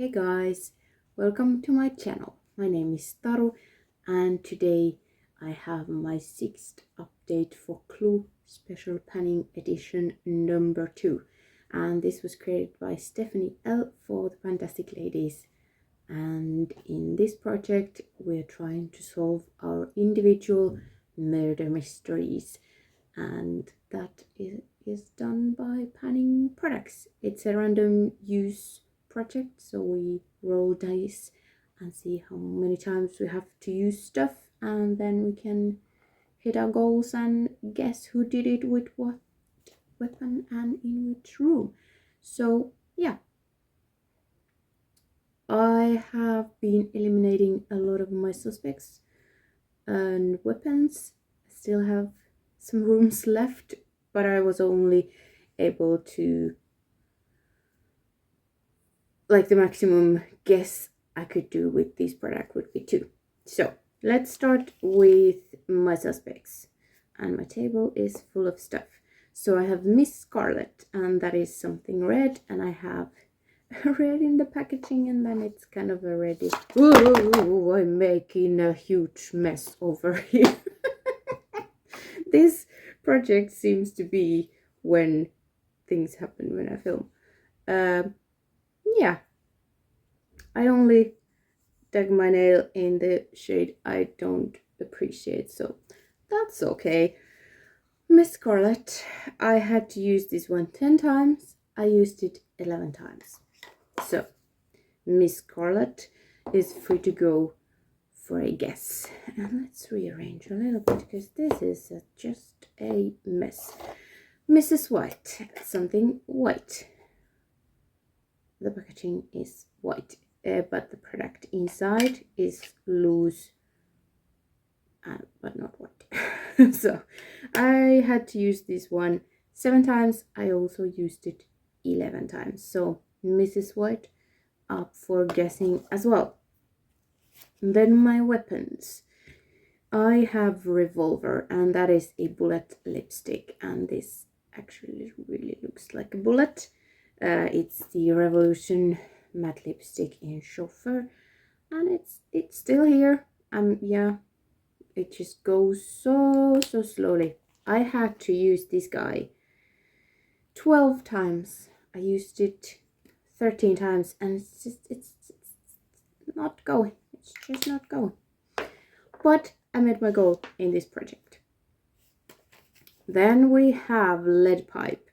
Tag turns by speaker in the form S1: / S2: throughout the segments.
S1: Hey guys, welcome to my channel. My name is Taru and today I have my 6th update for Clue Special Panning Edition number 2, and this was created by Stephanie L for the Fantastic Ladies. And in this project we're trying to solve our individual murder mysteries, and that is done by panning products. It's a random use project, so we roll dice and see how many times we have to use stuff, and then we can hit our goals and guess who did it with what weapon and in which room. So yeah, I have been eliminating a lot of my suspects and weapons. I still have some rooms left, but I was only able to, like, the maximum guess I could do with this product would be 2. So let's start with my suspects, and my table is full of stuff. So I have Miss Scarlet, and that is something red, and I have red in the packaging, and then it's kind of a reddy. Ooh, I'm making a huge mess over here. This project seems to be when things happen when I film. Yeah, I only dug my nail in the shade I don't appreciate, so that's okay. Miss Scarlet, I had to use this one 10 times. I used it 11 times. So Miss Scarlet is free to go for a guess. And let's rearrange a little bit because this is just a mess. Mrs. White, something white. The packaging is white, but the product inside is loose, but not white. So I had to use this one 7 times. I also used it 11 times. So Mrs. White up for guessing as well. And then my weapons. I have revolver, and that is a bullet lipstick, and this actually really looks like a bullet. It's the Revolution matte lipstick in Chauffeur, and it's still here. Yeah, it just goes so slowly. I had to use this guy 12 times. I used it 13 times, and it's not going. It's just not going. But I made my goal in this project. Then we have lead pipe,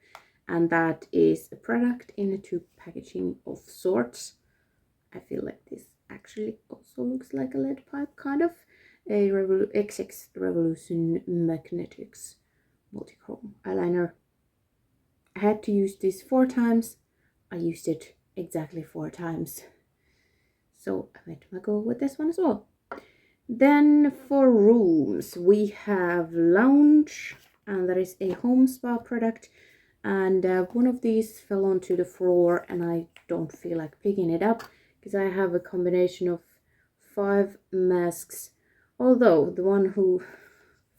S1: and that is a product in a tube packaging of sorts. I feel like this actually also looks like a lead pipe, kind of. A XX Revolution Magnetics multichrome eyeliner. I had to use this 4 times. I used it exactly 4 times. So I made my goal with this one as well. Then for rooms, we have Lounge, and that is a home spa product, and one of these fell onto the floor and I don't feel like picking it up because I have a combination of 5 masks, although the one who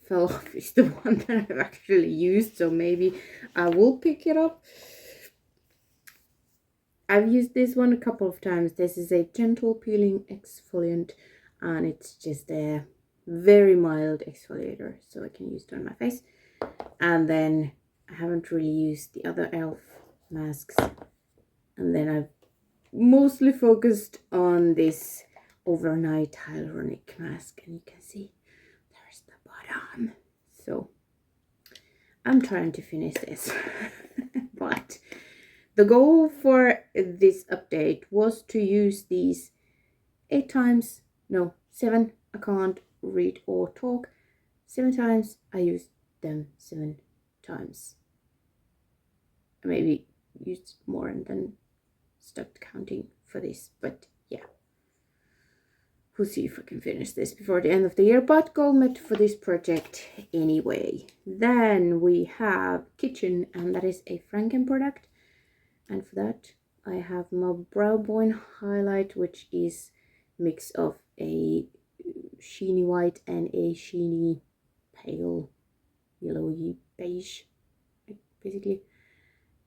S1: fell off is the one that I've actually used, so maybe I will pick it up. I've used this one a couple of times. This is a gentle peeling exfoliant, and it's just a very mild exfoliator, so I can use it on my face. And then I haven't really used the other elf masks, and then I've mostly focused on this overnight hyaluronic mask, and you can see there's the bottom. So I'm trying to finish this. But the goal for this update was to use these 8 times. No, 7. I can't read or talk. 7 times. I used them 7 times. I maybe used more and then stopped counting for this, but yeah. We'll see if I can finish this before the end of the year, but goal met for this project anyway. Then we have kitchen, and that is a Franken product. And for that, I have my Brow Bone highlight, which is mix of a sheeny white and a sheeny pale yellowy beige, basically.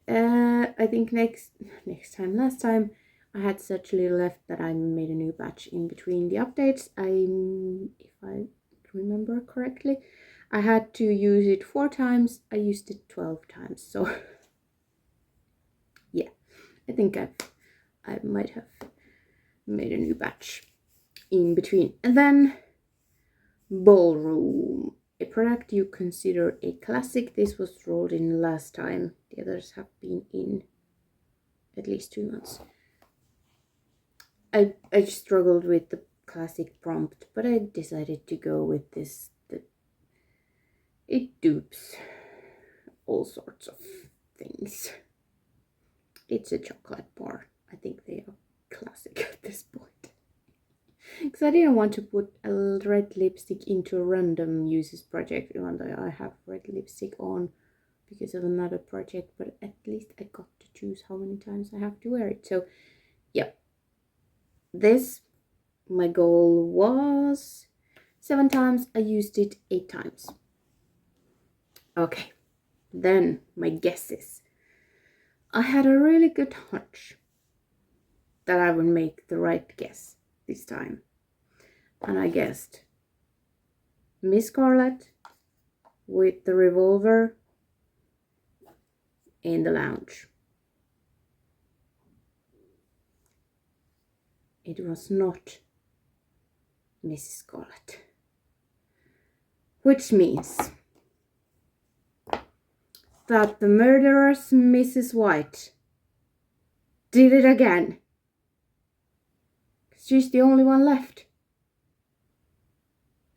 S1: I think last time I had such little left that I made a new batch in between the updates. If I remember correctly, I had to use it 4 times. I used it 12 times. So yeah, I think I might have made a new batch in between. And then Ballroom, a product you consider a classic. This was rolled in last time. The others have been in at least 2 months. I struggled with the classic prompt, but I decided to go with this. It dupes all sorts of things. It's a chocolate bar. I think they are classic at this point. Because I didn't want to put a red lipstick into a random users project, even though I have red lipstick on because of another project, but at least I got to choose how many times I have to wear it. So yeah, this, my goal was 7 times. I used it 8 times. Okay, then my guesses. I had a really good hunch that I would make the right guess this time. And I guessed Miss Scarlet with the revolver in the lounge. It was not Mrs. Scarlet. Which means that the murderous Mrs. White did it again. She's the only one left.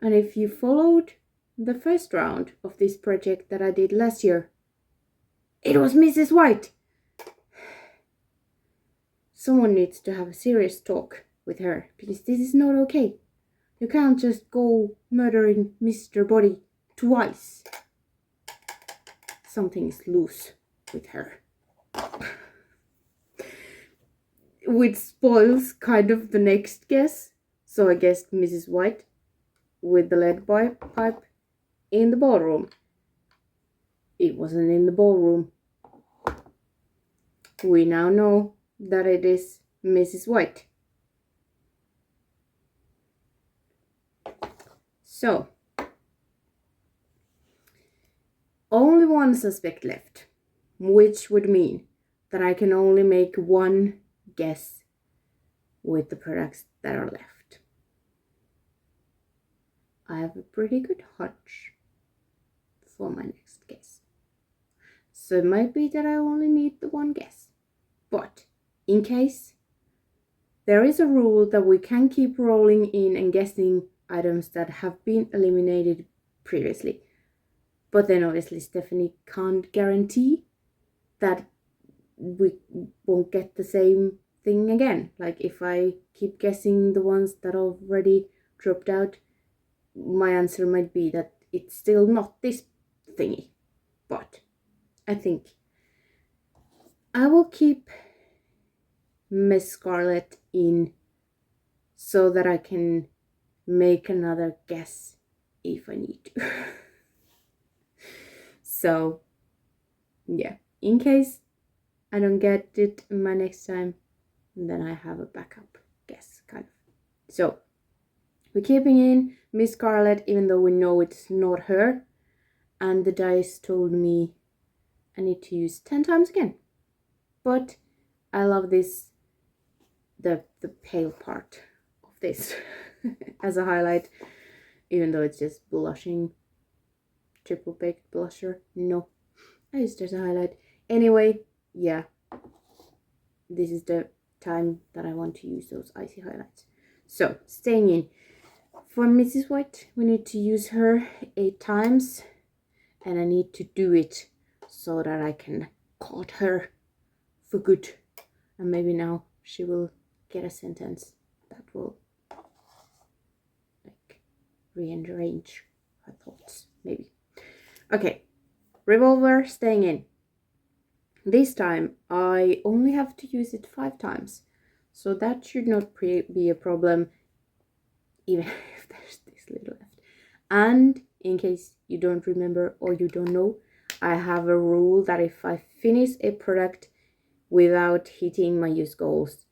S1: And if you followed the first round of this project that I did last year, it was Mrs. White. Someone needs to have a serious talk with her, because this is not okay. You can't just go murdering Mr. Body twice. Something is loose with her. Which spoils kind of the next guess. So I guessed Mrs. White with the lead pipe in the ballroom. It wasn't in the ballroom. We now know that it is Mrs. White. So, only one suspect left, which would mean that I can only make one guess with the products that are left. I have a pretty good hunch for my next guess. So it might be that I only need the one guess. But in case, there is a rule that we can keep rolling in and guessing items that have been eliminated previously. But then obviously Stephanie can't guarantee that we won't get the same thing again. Like if I keep guessing the ones that already dropped out, my answer might be that it's still not this thingy. But I think I will keep Miss Scarlet in so that I can make another guess if I need to. So yeah, in case I don't get it my next time, then I have a backup guess, kind of. So we're keeping in Miss Scarlet, even though we know it's not her. And the dice told me I need to use 10 times again. But I love this, the pale part of this as a highlight, even though it's just blushing, triple baked blusher. No, I used it as a highlight. Anyway, yeah, this is the time that I want to use those icy highlights. So, staying in. For Mrs. White, we need to use her 8 times, and I need to do it so that I can caught her for good. And maybe now she will get a sentence that will like rearrange her thoughts, maybe. Okay, revolver, staying in. This time I only have to use it 5 times, so that should not be a problem, even if there's this little left. And in case you don't remember or you don't know, I have a rule that if I finish a product without hitting my use goals,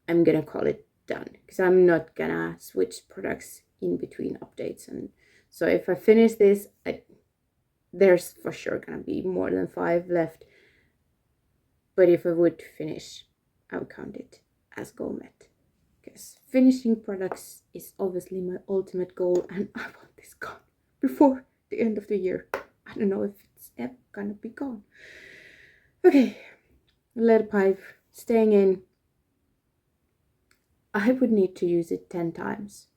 S1: I'm gonna call it done, because I'm not gonna switch products in between updates. And so if I finish this, there's for sure gonna be more than 5 left. But if I would finish, I would count it as goal met, because finishing products is obviously my ultimate goal, and I want this gone before the end of the year. I don't know if it's ever gonna be gone. Okay, lead pipe staying in. I would need to use it 10 times.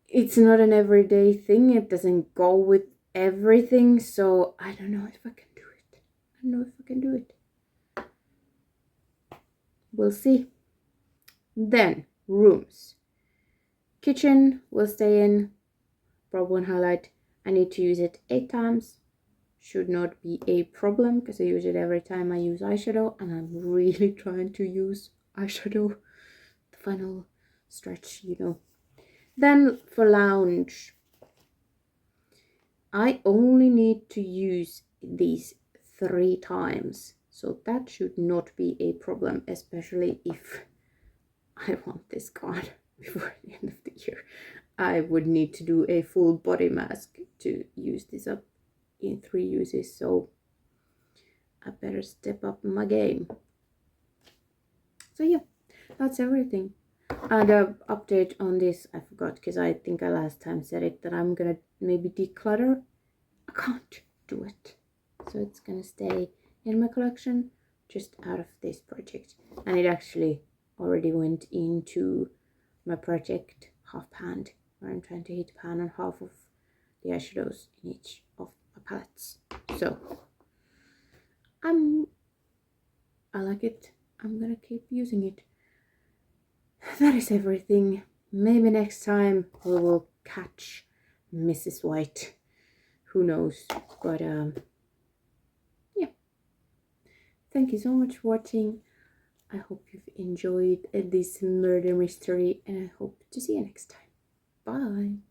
S1: It's not an everyday thing. It doesn't go with everything, so I don't know if I can do it. I don't know if I can do it. We'll see. Then, rooms. Kitchen will stay in. Prob 1 highlight. I need to use it 8 times. Should not be a problem, because I use it every time I use eyeshadow, and I'm really trying to use eyeshadow. The final stretch, you know. Then for lounge, I only need to use these 3 times, so that should not be a problem, especially if I want this gone before the end of the year. I would need to do a full body mask to use this up in 3 uses, so I better step up my game. So yeah, that's everything. And an update on this, I forgot, because I think I last time said it, that I'm gonna maybe declutter. I can't do it, so it's gonna stay in my collection, just out of this project. And it actually already went into my project half panned, where I'm trying to hit pan on half of the eyeshadows in each of my palettes. So I like it. I'm gonna keep using it. That is everything. Maybe next time we will catch Mrs. White. Who knows? But yeah. Thank you so much for watching. I hope you've enjoyed this murder mystery, and I hope to see you next time. Bye.